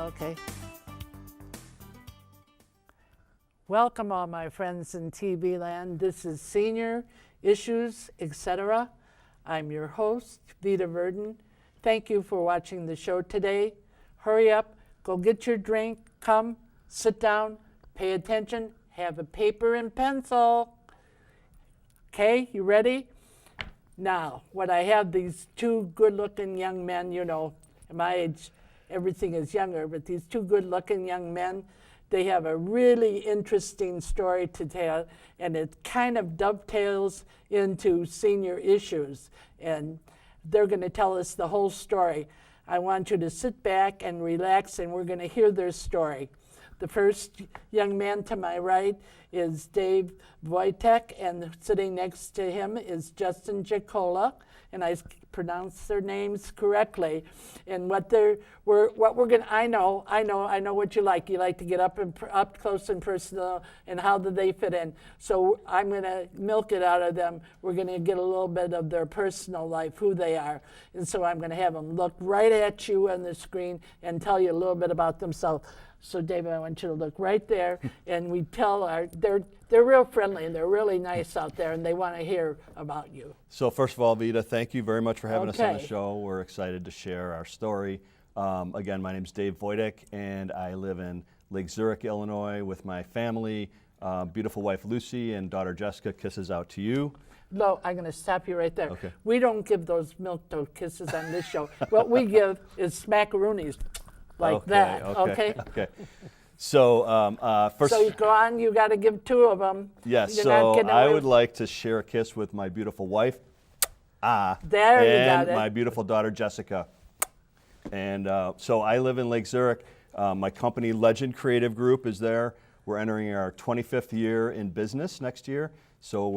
Okay. Welcome all my friends in TV land. This is Senior Issues, Etc. I'm your host, Vita Verdon. Thank you for watching the show today. Hurry up, go get your drink, come, sit down, pay attention, have a paper and pencil. Okay, you ready? Now, what I have, these two good-looking young men, you know, at my age, everything is younger, but these two good-looking young men, they have a really interesting story to tell, and it kind of dovetails into senior issues, and they're going to tell us the whole story. I want you to sit back and relax, and we're going to hear their story. The first young man to my right is Dave Voitik, and sitting next to him is Justin Jackola, and I pronounced their names correctly. And what we're going, I know what you like. You like to get up close and personal, and how do they fit in? So I'm going to milk it out of them. We're going to get a little bit of their personal life, who they are, and so I'm going to have them look right at you on the screen and tell you a little bit about themselves. So David, I want you to look right there, and we tell they're real friendly and they're really nice out there, and they want to hear about you. So first of all, Vita, thank you very much for having us on the show. We're excited to share our story. Again, my name's Dave Voitik, and I live in Lake Zurich, Illinois, with my family, beautiful wife Lucy and daughter Jessica. Kisses out to you. No, I'm going to stop you right there. Okay. We don't give those milk-toast kisses on this show. What we give is smackaroonies. Like that, okay? Okay. So first, so you go on. You got to give two of them. Yes. So I would like to share a kiss with my beautiful wife, there you got it, and my beautiful daughter Jessica. And so I live in Lake Zurich. My company, Legend Creative Group, is there. We're entering our 25th year in business next year. So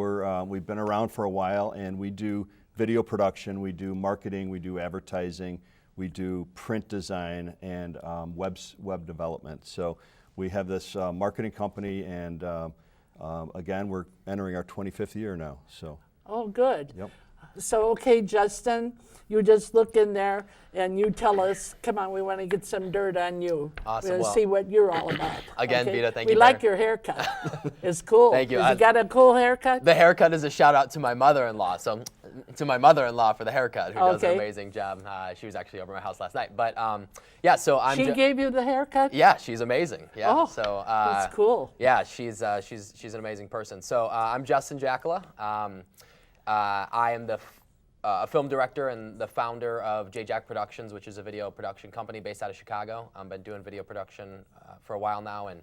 we've been around for a while, and we do video production, we do marketing, we do advertising. We do print design and web development. So we have this marketing company, and again, we're entering our 25th year now. So. Oh, good. Yep. So, okay, Justin, you just look in there and you tell us, come on, we want to get some dirt on you. Awesome. We want to see what you're all about. Again, okay? Vita, thank you. We like your haircut. It's cool. Thank you. You got a cool haircut? The haircut is a shout out to my mother-in-law. So, to my mother-in-law for the haircut, who does an amazing job. She was actually over at my house last night. But yeah, so She gave you the haircut? Yeah, she's amazing. Yeah. Oh, so that's cool. Yeah, she's an amazing person. So I'm Justin Jackola. I am the film director and the founder of Jack Productions, which is a video production company based out of Chicago. I've been doing video production for a while now, and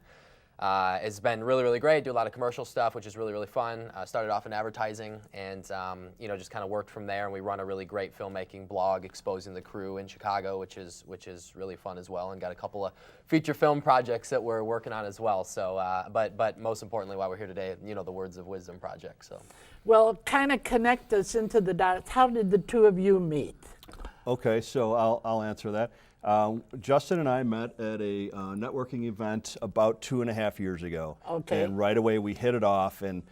it's been really, really great. Do a lot of commercial stuff, which is really, really fun. Started off in advertising, and just kind of worked from there. And we run a really great filmmaking blog exposing the crew in Chicago, which is really fun as well. And got a couple of feature film projects that we're working on as well. So, but most importantly, why we're here today, the Words of Wisdom project. So. Well, kind of connect us into the dots. How did the two of you meet? Okay, so I'll answer that. Justin and I met at a networking event about 2.5 years ago. Okay. And right away we hit it off and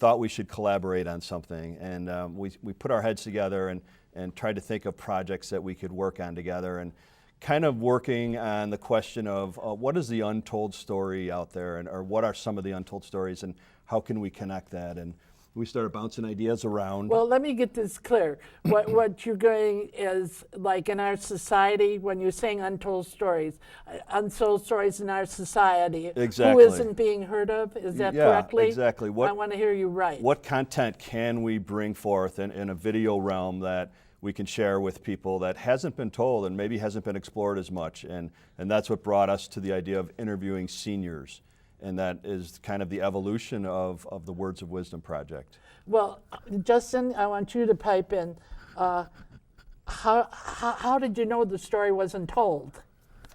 thought we should collaborate on something. And we put our heads together and tried to think of projects that we could work on together, and kind of working on the question of what is the untold story out there, or what are some of the untold stories, and how can we connect that? And we started bouncing ideas around. Well, let me get this clear. What you're going is, like in our society, when you're saying untold stories in our society, exactly. Who isn't being heard of? Is that correctly? Yeah, exactly. I want to hear you right. What content can we bring forth in a video realm that we can share with people that hasn't been told and maybe hasn't been explored as much? And that's what brought us to the idea of interviewing seniors. And that is kind of the evolution of the Words of Wisdom project. Well, Justin, I want you to pipe in. How did you know the story wasn't told?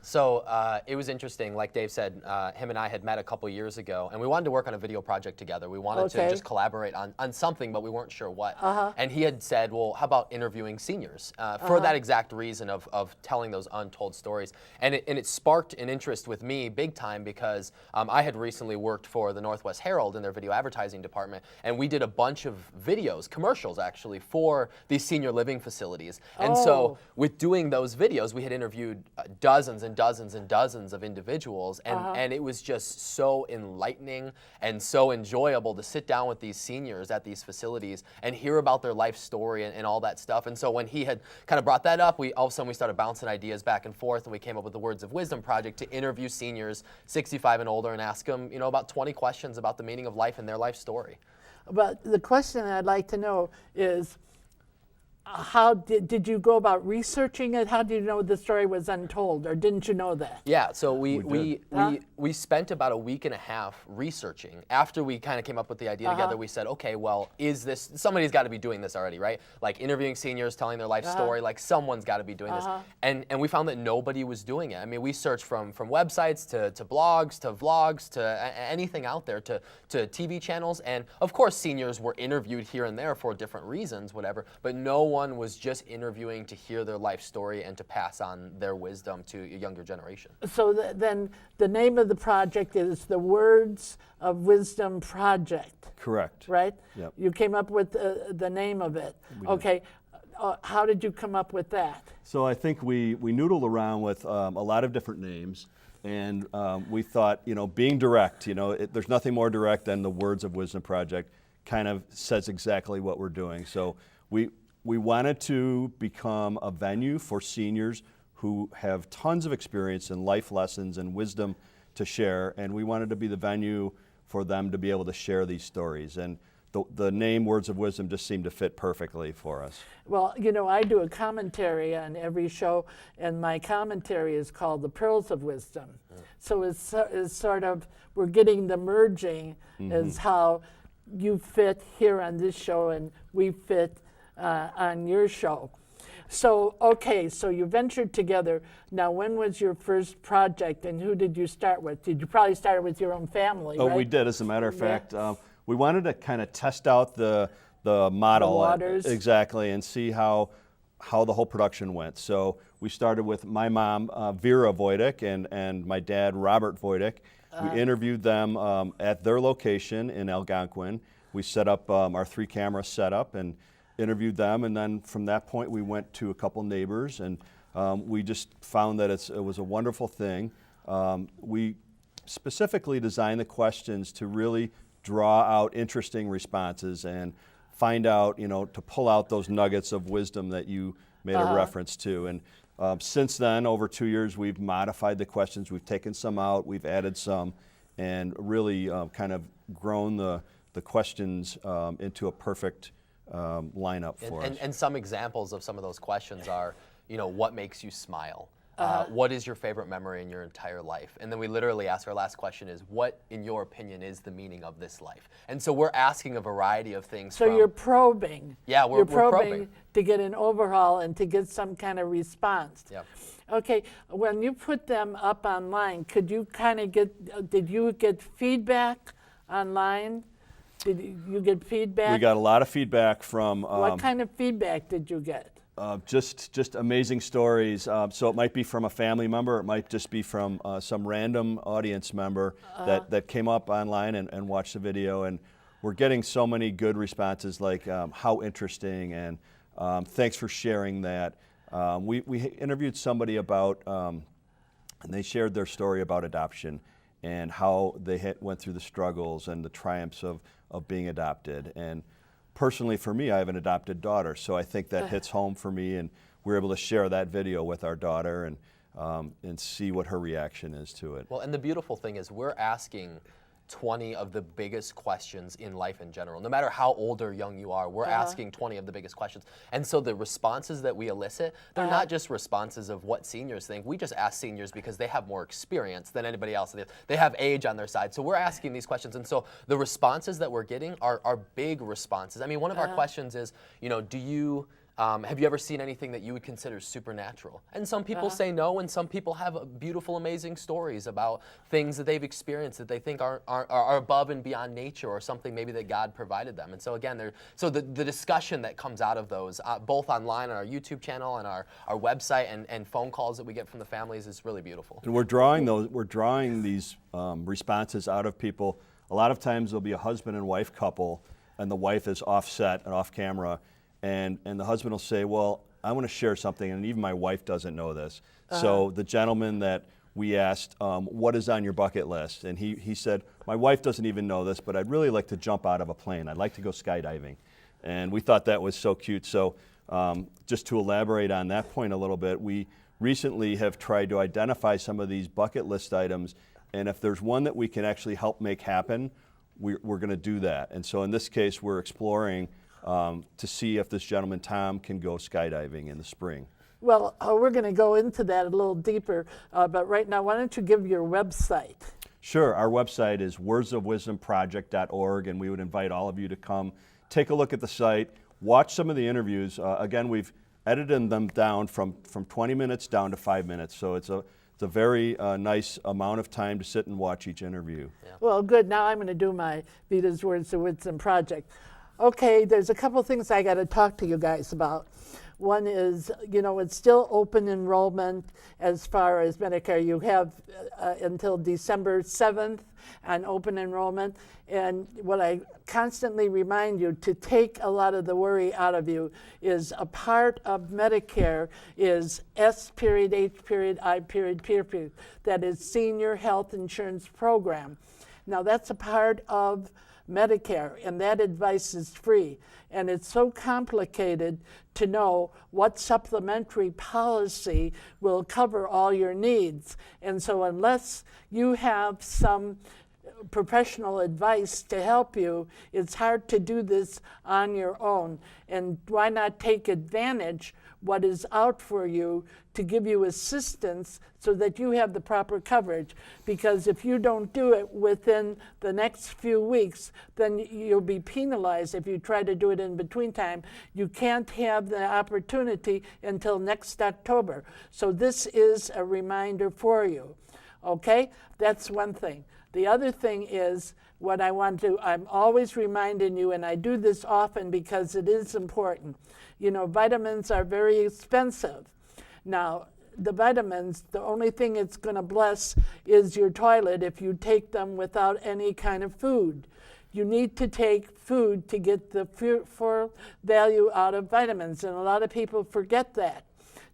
So it was interesting. Like Dave said, him and I had met a couple years ago, and we wanted to work on a video project together. We wanted to just collaborate on something, but we weren't sure what. And he had said, well, how about interviewing seniors for that exact reason of telling those untold stories. And it sparked an interest with me big time because I had recently worked for the Northwest Herald in their video advertising department, and we did a bunch of videos, commercials actually, for these senior living facilities. And so with doing those videos, we had interviewed dozens and dozens and dozens of individuals, and it was just so enlightening and so enjoyable to sit down with these seniors at these facilities and hear about their life story and all that stuff. And so when he had kind of brought that up, all of a sudden we started bouncing ideas back and forth, and we came up with the Words of Wisdom Project to interview seniors 65 and older and ask them, about 20 questions about the meaning of life and their life story. But the question I'd like to know is, how did you go about researching it? How did you know the story was untold, or didn't you know that? Yeah, so we spent about a week and a half researching. After we kind of came up with the idea together, we said, okay, well, somebody's got to be doing this already, right? Like interviewing seniors, telling their life story, like someone's got to be doing this. And we found that nobody was doing it. I mean, we searched from websites to blogs to vlogs to anything out there to TV channels. And of course, seniors were interviewed here and there for different reasons, whatever, but no one was just interviewing to hear their life story and to pass on their wisdom to a younger generation. So then the name of the project is the Words of Wisdom Project. Correct. Right? Yep. You came up with the name of it. Okay. How did you come up with that? So I think we noodled around with a lot of different names, and we thought, being direct, there's nothing more direct than the Words of Wisdom Project kind of says exactly what we're doing. So we wanted to become a venue for seniors who have tons of experience and life lessons and wisdom to share, and we wanted to be the venue for them to be able to share these stories. And the name Words of Wisdom just seemed to fit perfectly for us. Well, I do a commentary on every show, and my commentary is called The Pearls of Wisdom. So it's sort of, we're getting the merging is how you fit here on this show and we fit on your show. So, okay, so you ventured together. Now, when was your first project, and who did you start with? Did you probably start with your own family, Oh, right? we did, as a matter of fact. We wanted to kind of test out the model. The waters. Exactly, and see how the whole production went. So we started with my mom, Vera Voitik, and my dad, Robert Voitik. We interviewed them at their location in Algonquin. We set up our 3-camera setup and interviewed them, and then from that point we went to a couple neighbors, and we just found that it was a wonderful thing. We specifically designed the questions to really draw out interesting responses and find out, to pull out those nuggets of wisdom that you made a reference to. And since then, over 2 years, we've modified the questions. We've taken some out, we've added some, and really kind of grown the questions into a perfect lineup for us. And some examples of some of those questions are, what makes you smile? What is your favorite memory in your entire life? And then we literally ask, our last question is, what, in your opinion, is the meaning of this life? And so we're asking a variety of things. So you're probing. Yeah, we're probing to get an overhaul and to get some kind of response. Yeah. Okay, when you put them up online, could you kind of did you get feedback online? Did you get feedback? We got a lot of feedback from... what kind of feedback did you get? Just amazing stories. So it might be from a family member, it might just be from some random audience member that came up online and watched the video, and we're getting so many good responses like how interesting and thanks for sharing that. We interviewed somebody about, and they shared their story about adoption and how they went through the struggles and the triumphs of being adopted. And personally, for me, I have an adopted daughter, so I think that hits home for me, and we're able to share that video with our daughter and see what her reaction is to it. Well, and the beautiful thing is we're asking 20 of the biggest questions in life in general. No matter how old or young you are, we're asking 20 of the biggest questions. And so the responses that we elicit, they're not just responses of what seniors think. We just ask seniors because they have more experience than anybody else. They have age on their side. So we're asking these questions. And so the responses that we're getting are big responses. I mean, one of our questions is, have you ever seen anything that you would consider supernatural? And some people say no, and some people have beautiful, amazing stories about things that they've experienced that they think are above and beyond nature, or something maybe that God provided them. And so again, the discussion that comes out of those, both online on our YouTube channel and our website, and phone calls that we get from the families, is really beautiful. And we're drawing these responses out of people. A lot of times there'll be a husband and wife couple, and the wife is offset and off camera. And the husband will say, well, I want to share something, and even my wife doesn't know this. So the gentleman that we asked, what is on your bucket list? And he said, my wife doesn't even know this, but I'd really like to jump out of a plane. I'd like to go skydiving. And we thought that was so cute. So just to elaborate on that point a little bit, we recently have tried to identify some of these bucket list items, and if there's one that we can actually help make happen, we're going to do that. And so in this case, we're exploring to see if this gentleman, Tom, can go skydiving in the spring. Well, we're going to go into that a little deeper, but right now, why don't you give your website? Sure. Our website is wordsofwisdomproject.org, and we would invite all of you to come take a look at the site, watch some of the interviews. Again, we've edited them down from 20 minutes down to 5 minutes, so it's a very nice amount of time to sit and watch each interview. Yeah. Well, good. Now I'm going to do my Vita's Words of Wisdom project. Okay, there's a couple things I got to talk to you guys about. One is, it's still open enrollment as far as Medicare. You have until December 7th on open enrollment. And what I constantly remind you to take a lot of the worry out of you is a part of Medicare is S.H.I.P. That is Senior Health Insurance Program. Now that's a part of Medicare, and that advice is free. And it's so complicated to know what supplementary policy will cover all your needs. And so unless you have some professional advice to help you, it's hard to do this on your own. And why not take advantage what is out for you to give you assistance so that you have the proper coverage? Because if you don't do it within the next few weeks, then you'll be penalized if you try to do it in between time. You can't have the opportunity until next October. So this is a reminder for you. Okay? That's one thing. The other thing is what I'm always reminding you, and I do this often because it is important. Vitamins are very expensive. Now, the vitamins, the only thing it's going to bless is your toilet if you take them without any kind of food. You need to take food to get the full value out of vitamins, and a lot of people forget that.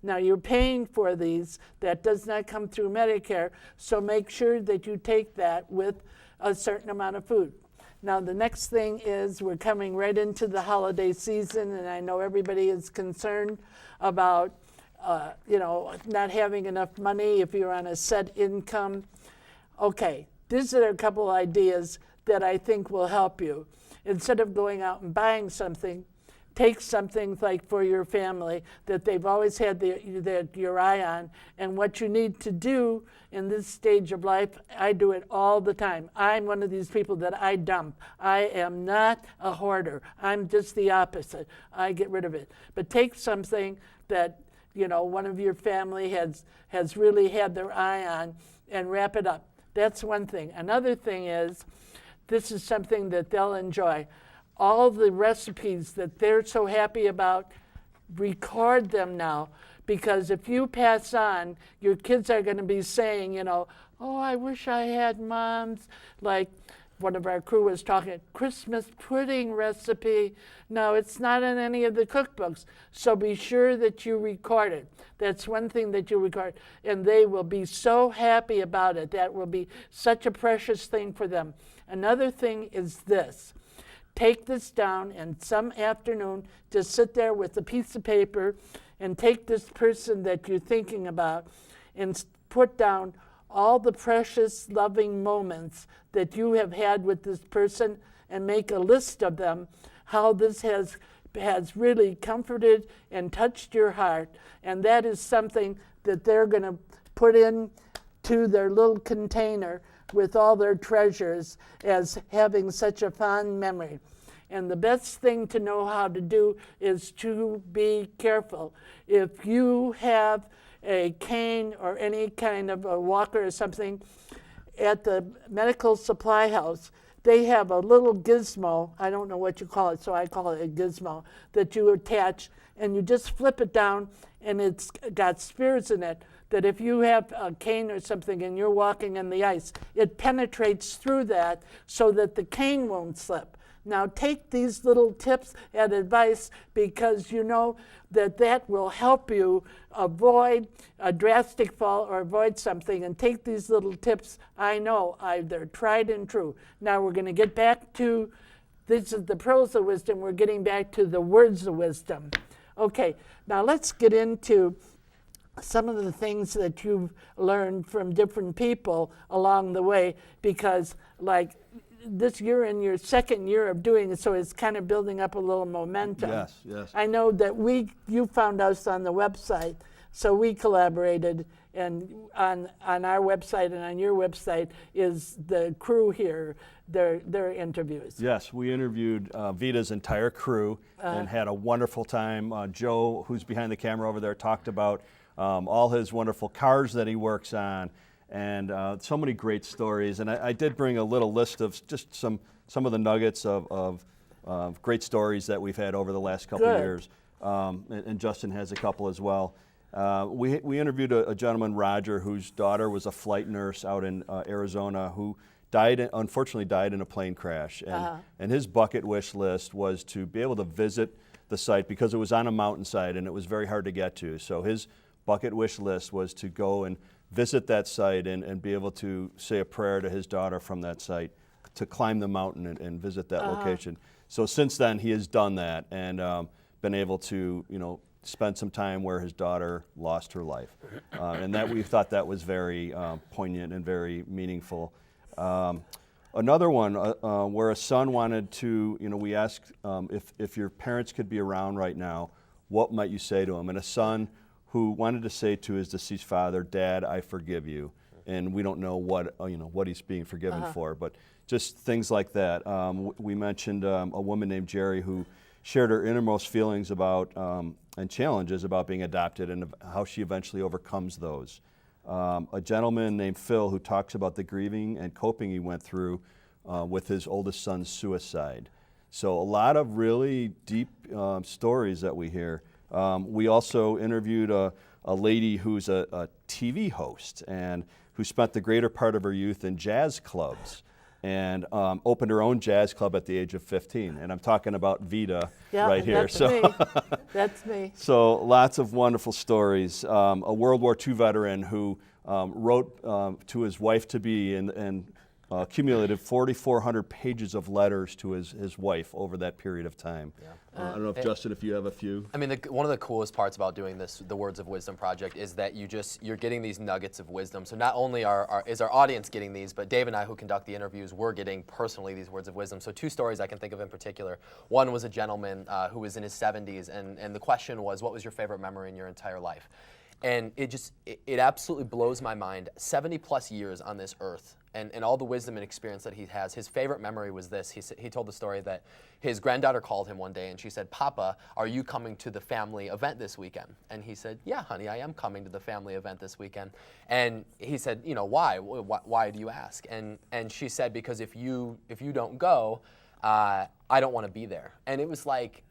Now, you're paying for these. That does not come through Medicare, so make sure that you take that with a certain amount of food. Now, the next thing is we're coming right into the holiday season, and I know everybody is concerned about, not having enough money if you're on a set income. Okay, these are a couple ideas that I think will help you. Instead of going out and buying something, take something like for your family that they've always had your eye on, and what you need to do in this stage of life, I do it all the time. I'm one of these people that I dump. I am not a hoarder. I'm just the opposite. I get rid of it. But take something that one of your family has really had their eye on and wrap it up. That's one thing. Another thing is, this is something that they'll enjoy. All the recipes that they're so happy about, record them now, because if you pass on, your kids are going to be saying, oh, I wish I had Mom's, like one of our crew was talking, Christmas pudding recipe. No, it's not in any of the cookbooks, so be sure that you record it. That's one thing that you record, and they will be so happy about it. That will be such a precious thing for them. Another thing is this. Take this down, and some afternoon, just sit there with a piece of paper and take this person that you're thinking about and put down all the precious, loving moments that you have had with this person and make a list of them, how this has really comforted and touched your heart. And that is something that they're going to put into their little container with all their treasures as having such a fond memory. And the best thing to know how to do is to be careful. If you have a cane or any kind of a walker or something at the medical supply house, they have a little gizmo, I don't know what you call it, so I call it a gizmo, that you attach, and you just flip it down, and it's got spirits in it, that if you have a cane or something and you're walking in the ice, it penetrates through that so that the cane won't slip. Now take these little tips and advice, because you know that will help you avoid a drastic fall or avoid something. And take these little tips. I know they're tried and true. Now we're going to get back to, this is the pros of wisdom. We're getting back to the words of wisdom. Okay, now let's get into some of the things that you've learned from different people along the way, because like this, you're in your second year of doing it, so it's kind of building up a little momentum. Yes, yes. I know that you found us on the website, so we collaborated, and on our website and on your website is the crew here, their interviews. Yes, we interviewed Vita's entire crew and had a wonderful time. Joe, who's behind the camera over there, talked about all his wonderful cars that he works on, and so many great stories. And I did bring a little list of just some of the nuggets of great stories that we've had over the last couple of years. And Justin has a couple as well. We interviewed a gentleman, Roger, whose daughter was a flight nurse out in Arizona, who unfortunately died in a plane crash. And his bucket wish list was to be able to visit the site, because it was on a mountainside and it was very hard to get to. So his bucket wish list was to go and visit that site and be able to say a prayer to his daughter from that site, to climb the mountain and visit that location. So since then he has done that and been able to, spend some time where his daughter lost her life. And that we thought that was very poignant and very meaningful. Another one where a son wanted to, we asked if your parents could be around right now, what might you say to him? And a son who wanted to say to his deceased father, "Dad, I forgive you." And we don't know what he's being forgiven for, but just things like that. We mentioned a woman named Jerry who shared her innermost feelings about and challenges about being adopted and how she eventually overcomes those. A gentleman named Phil who talks about the grieving and coping he went through with his oldest son's suicide. So a lot of really deep stories that we hear. We also interviewed a lady who's a TV host and who spent the greater part of her youth in jazz clubs and opened her own jazz club at the age of 15. And I'm talking about Vita right here. That's me. That's me. So lots of wonderful stories. A World War II veteran who wrote to his wife-to-be and accumulated 4,400 pages of letters to his wife over that period of time. Yeah. I don't know if Justin, if you have a few. I mean, one of the coolest parts about doing this, the Words of Wisdom project, is that you're getting these nuggets of wisdom. So not only is our audience getting these, but Dave and I, who conduct the interviews, we're getting personally these words of wisdom. So two stories I can think of in particular. One was a gentleman who was in his 70s, and the question was, what was your favorite memory in your entire life? And it absolutely blows my mind. 70 plus years on this earth, and all the wisdom and experience that he has. His favorite memory was this. He told the story that his granddaughter called him one day and she said, "Papa, are you coming to the family event this weekend?" And he said, "Yeah, honey, I am coming to the family event this weekend." And he said, "Why? Why do you ask?" And she said, "Because if you don't go, I don't want to be there." And it was like,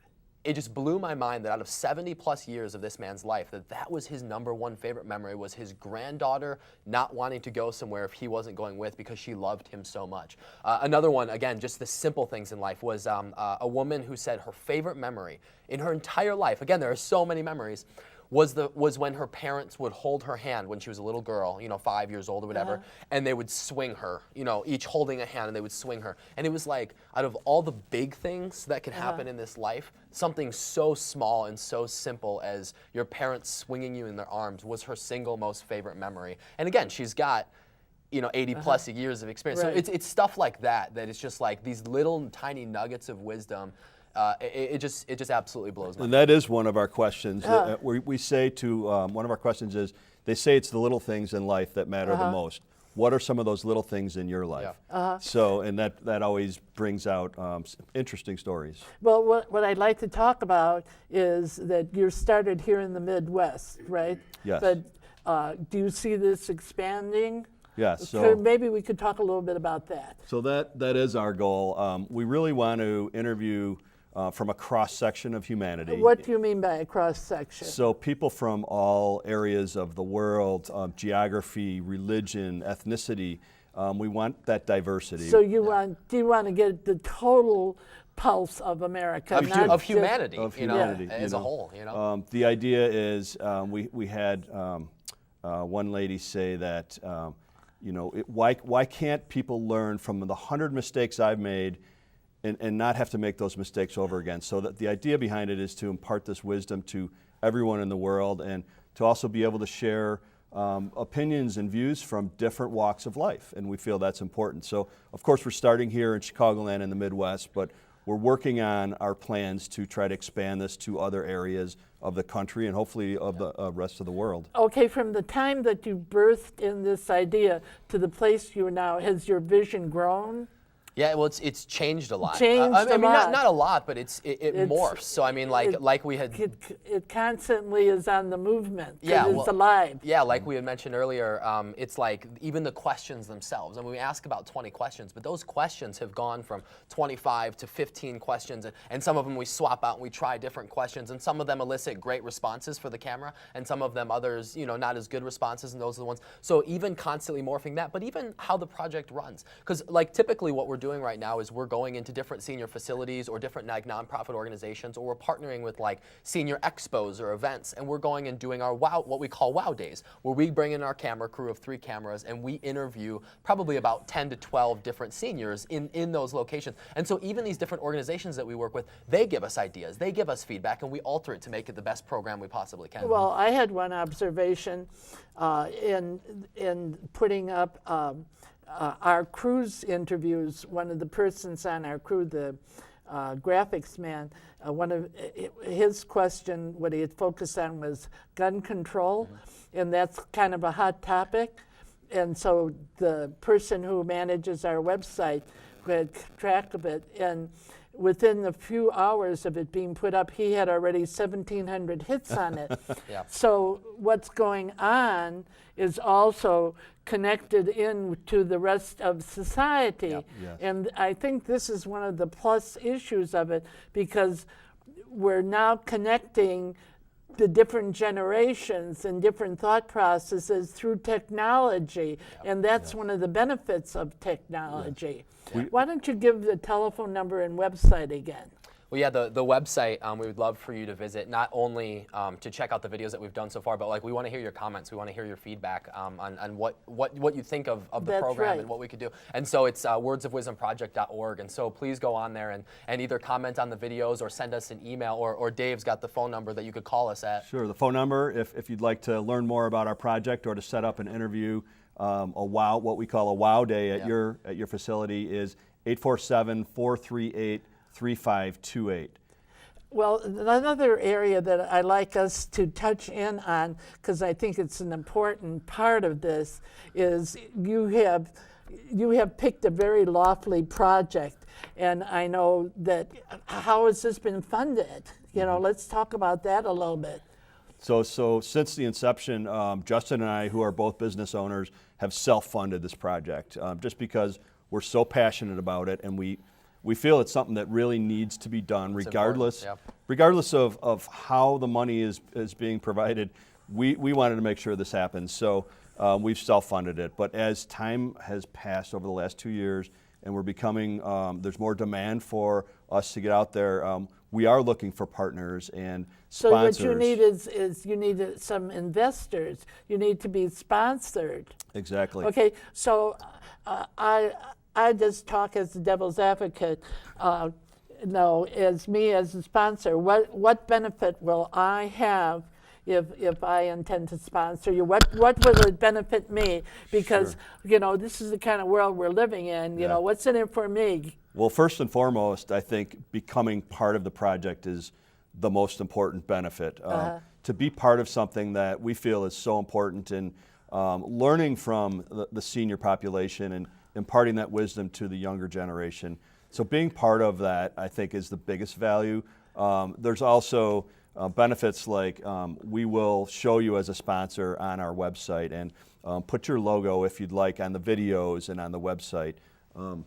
it just blew my mind that out of 70 plus years of this man's life, that was his number one favorite memory, was his granddaughter not wanting to go somewhere if he wasn't going with, because she loved him so much. Another one, again, just the simple things in life, was a woman who said her favorite memory in her entire life, again, there are so many memories, was when her parents would hold her hand when she was a little girl, 5 years old or whatever, and they would swing her, each holding a hand, and they would swing her. And it was like, out of all the big things that can happen in this life, something so small and so simple as your parents swinging you in their arms was her single most favorite memory. And again, she's got 80 plus years of experience. Right. So it's stuff like that it's just like these little tiny nuggets of wisdom. It just absolutely blows my mind. And that is one of our questions. We say to, one of our questions is, they say it's the little things in life that matter the most. What are some of those little things in your life? So, and that always brings out interesting stories. Well, what I'd like to talk about is that you started here in the Midwest, right? Yes. But do you see this expanding? Yes. So Maybe we could talk a little bit about that. So that is our goal. We really want to interview from a cross-section of humanity. What do you mean by a cross-section? So people from all areas of the world, geography, religion, ethnicity, we want that diversity. So do you want to get the total pulse of America, Of, not of just- humanity, Of you know, humanity, as you a know. whole, you know. The idea is we had one lady say that you know, why can't people learn from the 100 mistakes I've made and not have to make those mistakes over again? So that the idea behind it is to impart this wisdom to everyone in the world and to also be able to share opinions and views from different walks of life, and we feel that's important. So, of course, we're starting here in Chicagoland in the Midwest, but we're working on our plans to try to expand this to other areas of the country and hopefully of the rest of the world. Okay, from the time that you birthed in this idea to the place you are now, has your vision grown? Yeah, well, it's changed a lot. Changed I a mean, lot. not a lot, but it It's- morphs. So I mean, like we had. It constantly is on the movement. 'Cause Yeah, it's well, alive. Yeah, like we had mentioned earlier, it's like even the questions themselves. I mean, we ask about 20 questions, but those questions have gone from 25 to 15 questions, and some of them we swap out and we try different questions, and some of them elicit great responses for the camera, and some of them others, you know, not as good responses, and those are the ones. So even constantly morphing that, but even how the project runs, because like typically what we're doing right now is we're going into different senior facilities or different like nonprofit organizations, or we're partnering with like senior expos or events, and we're going and doing our wow, what we call wow days, where we bring in our camera crew of 3 cameras and we interview probably about 10 to 12 different seniors in those locations. And so even these different organizations that we work with, they give us ideas, they give us feedback, and we alter it to make it the best program we possibly can. Well, I had one observation in putting up our crew's interviews. One of the persons on our crew, the graphics man, one of his question, what he had focused on was gun control, and that's kind of a hot topic. And so the person who manages our website had track of it, and within a few hours of it being put up, he had already 1,700 hits on it. Yeah. So what's going on is also connected in to the rest of society. Yep. Yes. And I think this is one of the plus issues of it, because we're now connecting the different generations and different thought processes through technology, and that's one of the benefits of technology. Why don't you give the telephone number and website again? Well, yeah, the website, we would love for you to visit, not only to check out the videos that we've done so far, but like we want to hear your comments, we want to hear your feedback on what you think of the That's program right. and what we could do. And so it's wordsofwisdomproject.org, and so please go on there and either comment on the videos or send us an email, or Dave's got the phone number that you could call us at. Sure, the phone number, if you'd like to learn more about our project or to set up an interview, what we call a wow day at your facility is 847-438-3528. Well, another area that I like us to touch in on, because I think it's an important part of this, is you have picked a very lofty project, and I know that. How has this been funded? You know, let's talk about that a little bit. So since the inception, Justin and I, who are both business owners, have self-funded this project just because we're so passionate about it, and we feel it's something that really needs to be done regardless of how the money is being provided. We wanted to make sure this happens, so we've self-funded it. But as time has passed over the last 2 years, and we're becoming, there's more demand for us to get out there, we are looking for partners and sponsors. So what you need is you need some investors. You need to be sponsored. Exactly. Okay, so I just talk as the devil's advocate. No, as me as a sponsor, what benefit will I have if I intend to sponsor you? What will it benefit me? Because you know, this is the kind of world we're living in. You know, what's in it for me? Well, first and foremost, I think becoming part of the project is the most important benefit. To be part of something that we feel is so important, and learning from the senior population and imparting that wisdom to the younger generation. So being part of that, I think, is the biggest value. There's also benefits like we will show you as a sponsor on our website, and put your logo, if you'd like, on the videos and on the website.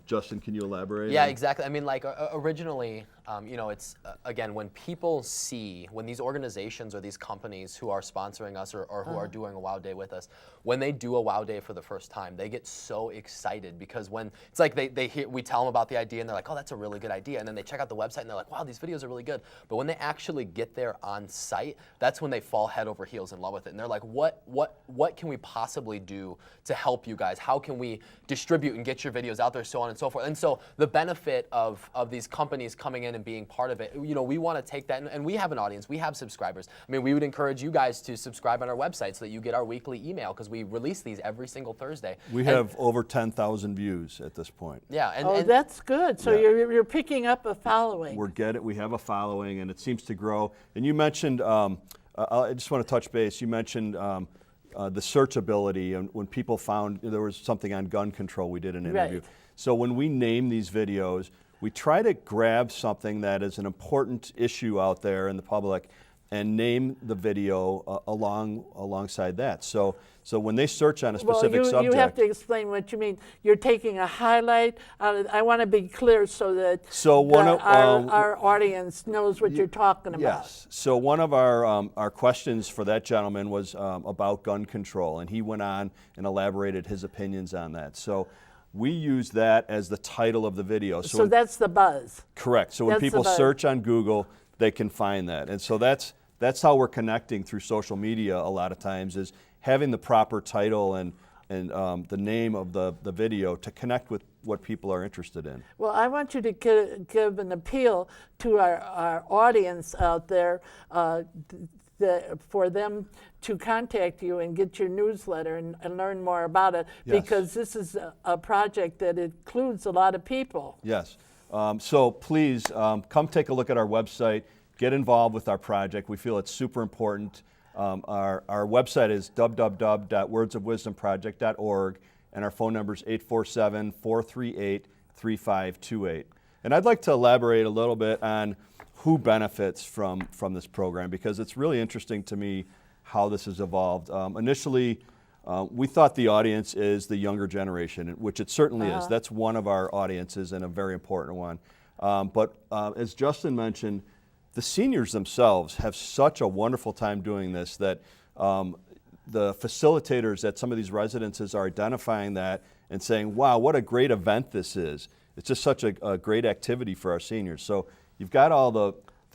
Justin, can you elaborate? Yeah, exactly. I mean, like originally, It's again, when people see, when these organizations or these companies who are sponsoring us or who are doing a WOW Day with us, when they do a WOW Day for the first time, they get so excited because when it's like they hear, we tell them about the idea and they're like, oh, that's a really good idea, and then they check out the website and they're like, wow, these videos are really good. But when they actually get there on site, that's when they fall head over heels in love with it, and they're like, what can we possibly do to help you guys? How can we distribute and get your videos out there, so on and so forth? And so the benefit of these companies coming in and being part of it, we want to take that, and we have an audience, we have subscribers. I mean, we would encourage you guys to subscribe on our website so that you get our weekly email, because we release these every single Thursday. We have over 10,000 views at this point. Yeah, and that's good. So Yeah. you're picking up a following. We have a following, and it seems to grow. And you mentioned, I just want to touch base. You mentioned the searchability, and when people found there was something on gun control, we did an interview. Right. So when we name these videos, we try to grab something that is an important issue out there in the public and name the video alongside that. So when they search on a specific subject, you have to explain what you mean. You're taking a highlight. I want to be clear so that our audience knows what you're talking about. Yes. So one of our questions for that gentleman was about gun control, and he went on and elaborated his opinions on that. So we use that as the title of the video. So that's the buzz. Correct. So when people search on Google, they can find that. And so that's how we're connecting through social media a lot of times, is having the proper title and the name of the video to connect with what people are interested in. Well, I want you to give an appeal to our audience out there for them to contact you and get your newsletter and learn more about it, Yes. because this is a project that includes a lot of people. Yes. So please come take a look at our website, get involved with our project. We feel it's super important. Our website is www.wordsofwisdomproject.org, and our phone number is 847-438-3528. And I'd like to elaborate a little bit on who benefits from this program, because it's really interesting to me how this has evolved. Initially, we thought the audience is the younger generation, which it certainly is. That's one of our audiences and a very important one. But as Justin mentioned, the seniors themselves have such a wonderful time doing this that the facilitators at some of these residences are identifying that and saying, wow, what a great event this is. It's just such a great activity for our seniors. So you've got all the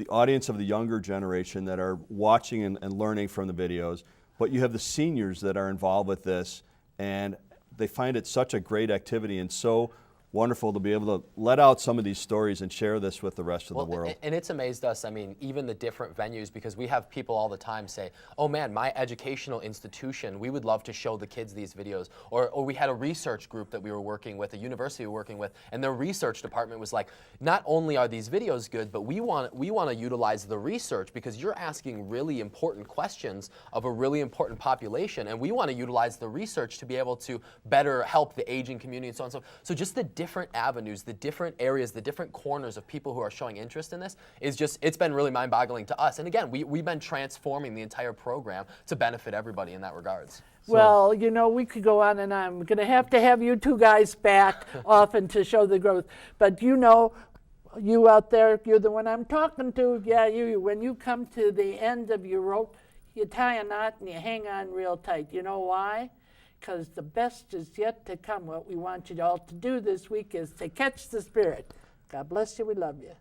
audience of the younger generation that are watching and learning from the videos, but you have the seniors that are involved with this, and they find it such a great activity and so wonderful to be able to let out some of these stories and share this with the rest of the world. And it's amazed us, I mean, even the different venues, because we have people all the time say, oh man, my educational institution, we would love to show the kids these videos. Or we had a research group that we were working with, a university we were working with, and their research department was like, not only are these videos good, but we want to utilize the research, because you're asking really important questions of a really important population, and we want to utilize the research to be able to better help the aging community and so on and so forth. So just the different avenues, the different areas, the different corners of people who are showing interest in this is just, it's been really mind-boggling to us. And again, we've been transforming the entire program to benefit everybody in that regards. Well, you know, we could go on and on. We're going to have you two guys back often to show the growth. But you know, you out there, you're the one I'm talking to. Yeah, you. When you come to the end of your rope, you tie a knot and you hang on real tight. You know why? Because the best is yet to come. What we want you all to do this week is to catch the spirit. God bless you. We love you.